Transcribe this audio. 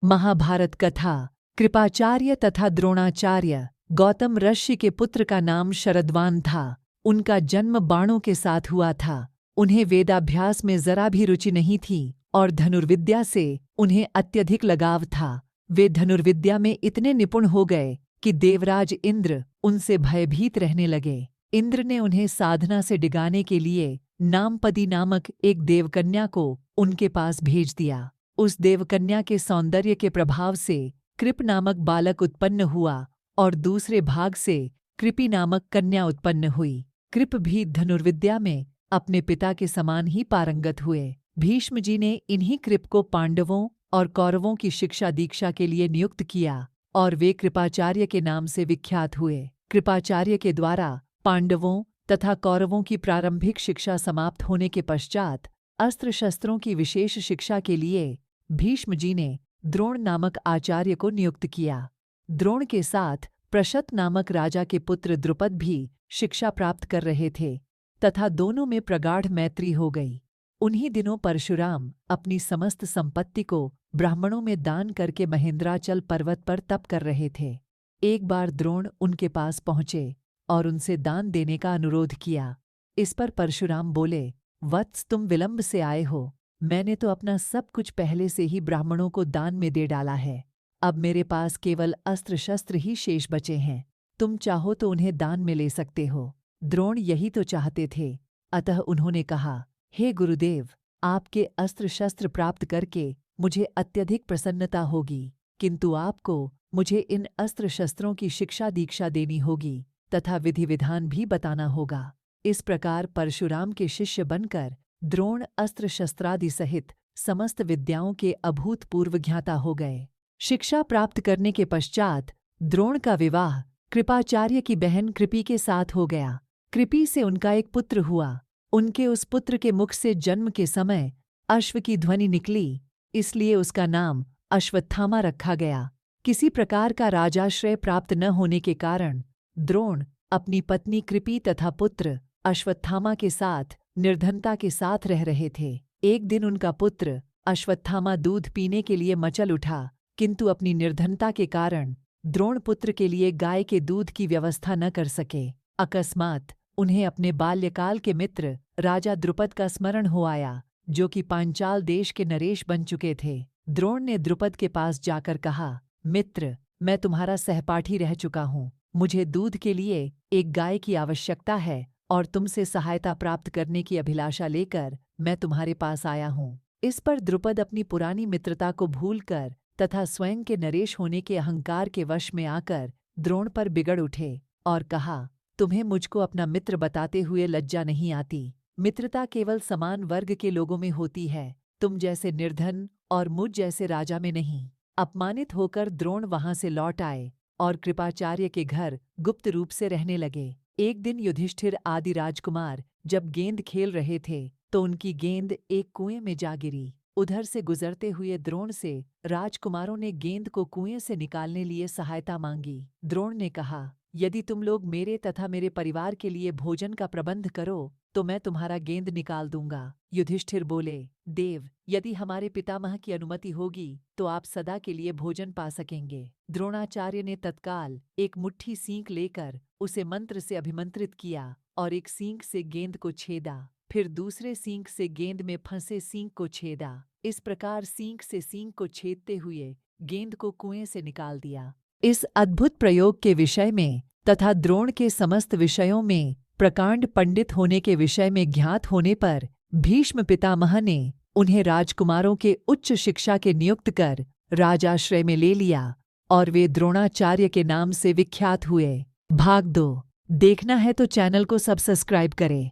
महाभारत कथा। कृपाचार्य तथा द्रोणाचार्य। गौतम ऋषि के पुत्र का नाम शरद्वान था। उनका जन्म बाणों के साथ हुआ था। उन्हें वेदाभ्यास में जरा भी रुचि नहीं थी और धनुर्विद्या से उन्हें अत्यधिक लगाव था। वे धनुर्विद्या में इतने निपुण हो गए कि देवराज इंद्र उनसे भयभीत रहने लगे। इंद्र ने उन्हें साधना से डिगाने के लिए नामपदी नामक एक देवकन्या को उनके पास भेज दिया। उस देवकन्या के सौंदर्य के प्रभाव से कृप नामक बालक उत्पन्न हुआ और दूसरे भाग से कृपि नामक कन्या उत्पन्न हुई। कृप भी धनुर्विद्या में अपने पिता के समान ही पारंगत हुए। भीष्म जी ने इन्हीं कृप को पांडवों और कौरवों की शिक्षा दीक्षा के लिए नियुक्त किया और वे कृपाचार्य के नाम से विख्यात हुए। कृपाचार्य के द्वारा पांडवों तथा कौरवों की प्रारंभिक शिक्षा समाप्त होने के पश्चात अस्त्र शस्त्रों की विशेष शिक्षा के लिए भीष्म जी ने द्रोण नामक आचार्य को नियुक्त किया। द्रोण के साथ प्रशत नामक राजा के पुत्र द्रुपद भी शिक्षा प्राप्त कर रहे थे तथा दोनों में प्रगाढ़ मैत्री हो गई। उन्हीं दिनों परशुराम अपनी समस्त संपत्ति को ब्राह्मणों में दान करके महेंद्राचल पर्वत पर तप कर रहे थे। एक बार द्रोण उनके पास पहुँचे और उनसे दान देने का अनुरोध किया। इस पर परशुराम बोले, वत्स, तुम विलंब से आए हो। मैंने तो अपना सब कुछ पहले से ही ब्राह्मणों को दान में दे डाला है। अब मेरे पास केवल अस्त्र शस्त्र ही शेष बचे हैं। तुम चाहो तो उन्हें दान में ले सकते हो। द्रोण यही तो चाहते थे। अतः उन्होंने कहा, हे गुरुदेव, आपके अस्त्र शस्त्र प्राप्त करके मुझे अत्यधिक प्रसन्नता होगी, किंतु आपको मुझे इन अस्त्र शस्त्रों की शिक्षा दीक्षा देनी होगी तथा विधि विधान भी बताना होगा। इस प्रकार परशुराम के शिष्य बनकर द्रोण अस्त्र शस्त्रादि सहित समस्त विद्याओं के अभूतपूर्व ज्ञाता हो गए। शिक्षा प्राप्त करने के पश्चात द्रोण का विवाह कृपाचार्य की बहन कृपि के साथ हो गया। कृपि से उनका एक पुत्र हुआ। उनके उस पुत्र के मुख से जन्म के समय अश्व की ध्वनि निकली, इसलिए उसका नाम अश्वत्थामा रखा गया। किसी प्रकार का राजाश्रय प्राप्त न होने के कारण द्रोण अपनी पत्नी कृपि तथा पुत्र अश्वत्थामा के साथ निर्धनता के साथ रह रहे थे। एक दिन उनका पुत्र अश्वत्थामा दूध पीने के लिए मचल उठा, किंतु अपनी निर्धनता के कारण द्रोण पुत्र के लिए गाय के दूध की व्यवस्था न कर सके। अकस्मात उन्हें अपने बाल्यकाल के मित्र राजा द्रुपद का स्मरण हो आया, जो कि पांचाल देश के नरेश बन चुके थे। द्रोण ने द्रुपद के पास जाकर कहा, मित्र, मैं तुम्हारा सहपाठी रह चुका हूँ। मुझे दूध के लिए एक गाय की आवश्यकता है और तुमसे सहायता प्राप्त करने की अभिलाषा लेकर मैं तुम्हारे पास आया हूँ। इस पर द्रुपद अपनी पुरानी मित्रता को भूलकर तथा स्वयं के नरेश होने के अहंकार के वश में आकर द्रोण पर बिगड़ उठे और कहा, तुम्हें मुझको अपना मित्र बताते हुए लज्जा नहीं आती? मित्रता केवल समान वर्ग के लोगों में होती है, तुम जैसे निर्धन और मुझ जैसे राजा में नहीं। अपमानित होकर द्रोण वहां से लौट आए और कृपाचार्य के घर गुप्त रूप से रहने लगे। एक दिन युधिष्ठिर आदि राजकुमार जब गेंद खेल रहे थे तो उनकी गेंद एक कुएं में जा गिरी। उधर से गुजरते हुए द्रोण से राजकुमारों ने गेंद को कुएं से निकालने लिए सहायता मांगी। द्रोण ने कहा, यदि तुम लोग मेरे तथा मेरे परिवार के लिए भोजन का प्रबंध करो तो मैं तुम्हारा गेंद निकाल दूंगा। युधिष्ठिर बोले, देव, यदि हमारे पितामह की अनुमति होगी तो आप सदा के लिए भोजन पा सकेंगे। द्रोणाचार्य ने तत्काल एक मुट्ठी सींक लेकर उसे मंत्र से अभिमंत्रित किया और एक सींक से गेंद को छेदा, फिर दूसरे सींक से गेंद में फंसे सींक को छेदा। इस प्रकार सींक से सींक को छेदते हुए गेंद को कुएं से निकाल दिया। इस अद्भुत प्रयोग के विषय में तथा द्रोण के समस्त विषयों में प्रकांड पंडित होने के विषय में ज्ञात होने पर भीष्म पितामह ने उन्हें राजकुमारों के उच्च शिक्षा के नियुक्त कर राजाश्रय में ले लिया और वे द्रोणाचार्य के नाम से विख्यात हुए। भाग 2 देखना है तो चैनल को सब्सक्राइब करें।